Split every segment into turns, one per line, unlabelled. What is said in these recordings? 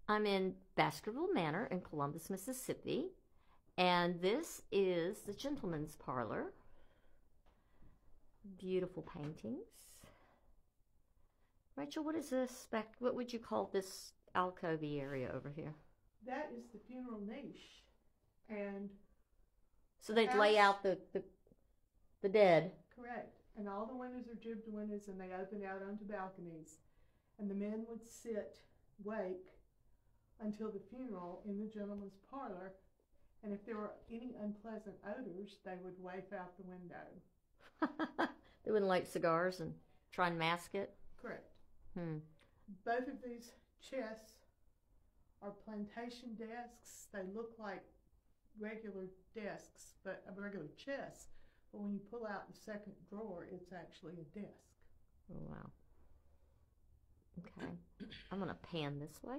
I'm in Baskerville Manor in Columbus, Mississippi, and this is the gentleman's parlor. Beautiful paintings. Rachel, what is this what would you call this alcovey area over here?
That is the funeral niche. And
so they'd lay out the dead.
Correct. And all the windows are jibbed windows, and they open out onto balconies. And the men would wake until the funeral in the gentleman's parlor. And if there were any unpleasant odors, they would wave out the window.
They wouldn't light cigars and try and mask it?
Correct. Both of these chests are plantation desks. They look like regular desks, but regular chests. But when you pull out the second drawer, it's actually a desk.
Oh, wow. Okay. I'm going to pan this way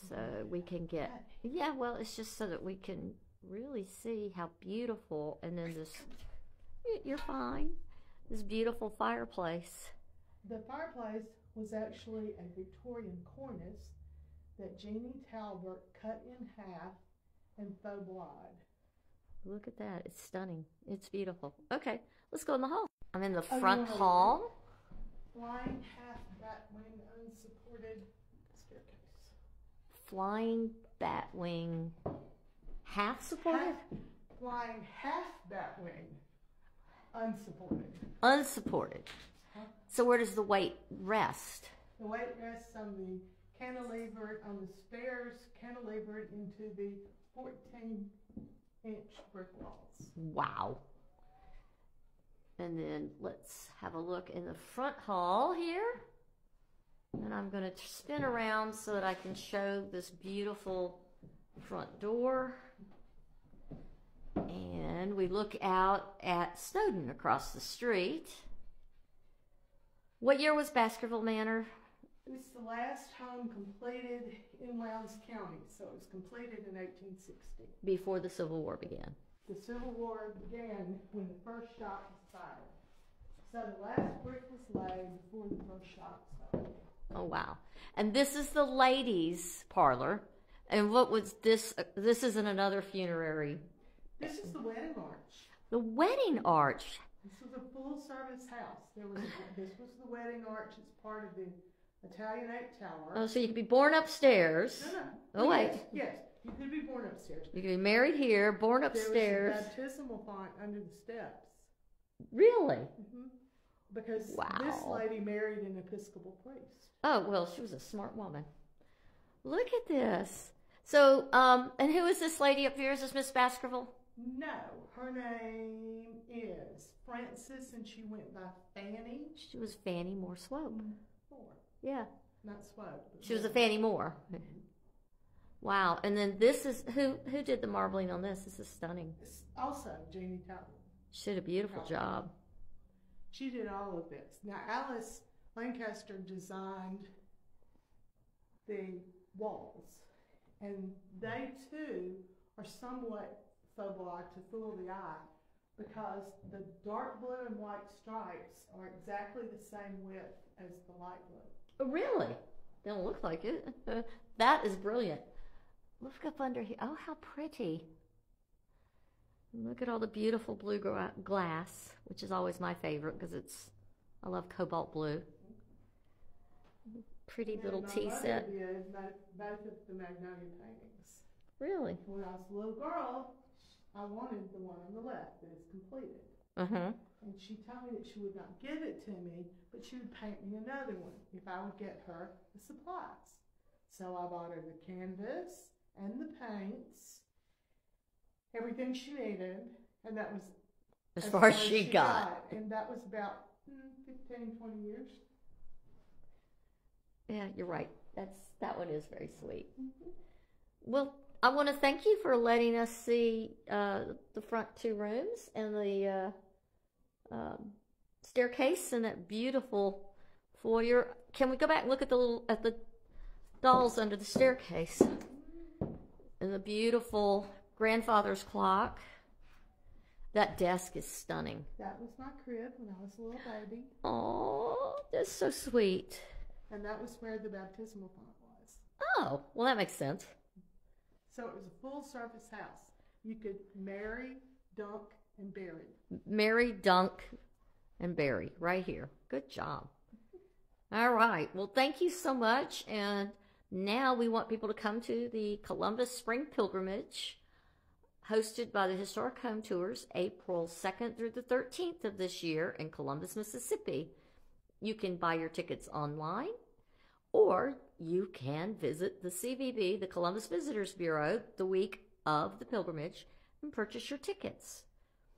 so we can get, yeah, well, it's just so that we can really see how beautiful, and then this, you're fine, this beautiful fireplace.
The fireplace was actually a Victorian cornice that Jeannie Talbert cut in half and faux bois.
Look at that. It's stunning. It's beautiful. Okay, let's go in the hall. I'm in the front hall.
Flying half batwing unsupported staircase.
Flying batwing half supported?
Flying half batwing unsupported.
Unsupported. So where does the weight rest?
The weight rests on the cantilever, on the stairs, cantilevered into the 14-inch brick walls.
Wow. And then let's have a look in the front hall here. And I'm going to spin around so that I can show this beautiful front door. And we look out at Snowden across the street. What year was Baskerville Manor?
It was the last home completed in Lowndes County, so it was completed in 1860.
Before the Civil War began.
The Civil War began when the first shot was fired. So the last brick was laid before the first shot was fired.
Oh, wow. And this is the ladies' parlor. And what was this? This isn't another funerary.
This is the wedding arch.
The wedding arch.
This was a full-service house. This was the wedding arch. It's part of the Italianate tower.
Oh, so you could be born upstairs.
No.
Oh, wait.
Yes, you could be born upstairs.
You could be married here, born upstairs.
There was a baptismal font under the steps.
Really?
Because this lady married an Episcopal priest.
Oh, well, she was a smart woman. Look at this. So, and who is this lady up here? Is this Miss Baskerville?
No, her name is Frances, and she went by Fanny.
She was Fanny Moore Swope.
Moore.
Yeah.
Not Swope.
She was a Fanny Moore. Wow. And then this is, who did the marbling on this? This is stunning.
It's also Jeannie Talbert.
She did a beautiful job.
She did all of this. Now, Alice Lancaster designed the walls, and they too are somewhat faux bois to fool the eye, because the dark blue and white stripes are exactly the same width as the light blue.
Oh, really? They don't look like it. That is brilliant. Look up under here. Oh, how pretty. Look at all the beautiful blue glass, which is always my favorite because I love cobalt blue. Pretty little tea set.
Both of the Magnolia paintings.
Really?
When I was a little girl, I wanted the one on the left that is completed. And she told me that she would not give it to me, but she would paint me another one if I would get her the supplies. So I bought her the canvas and the paints, everything she needed, and that was
as far as she got.
And that was about 15, 20 years.
Yeah, you're right. That one is very sweet. Well, I want to thank you for letting us see the front two rooms and the staircase and that beautiful foyer. Can we go back and look at the dolls under the staircase and the beautiful grandfather's clock? That desk is stunning.
That was my crib when I was a little baby.
Oh, that's so sweet.
And that was where the baptismal font was.
Oh, well, that makes sense.
So it was a full-service house. You could marry, dunk, and bury.
Mary, dunk, and Barry, right here. Good job. All right. Well, thank you so much. And now we want people to come to the Columbus Spring Pilgrimage, hosted by the Historic Home Tours, April 2nd through the 13th of this year in Columbus, Mississippi. You can buy your tickets online, or you can visit the CVB, the Columbus Visitors Bureau, the week of the pilgrimage and purchase your tickets.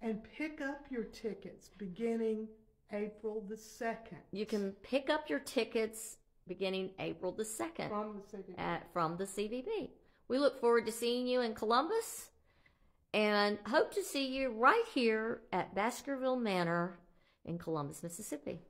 And pick up your tickets beginning April the 2nd.
You can pick up your tickets beginning April the 2nd
from the CVB.
from the CVB. We look forward to seeing you in Columbus and hope to see you right here at Baskerville Manor in Columbus, Mississippi.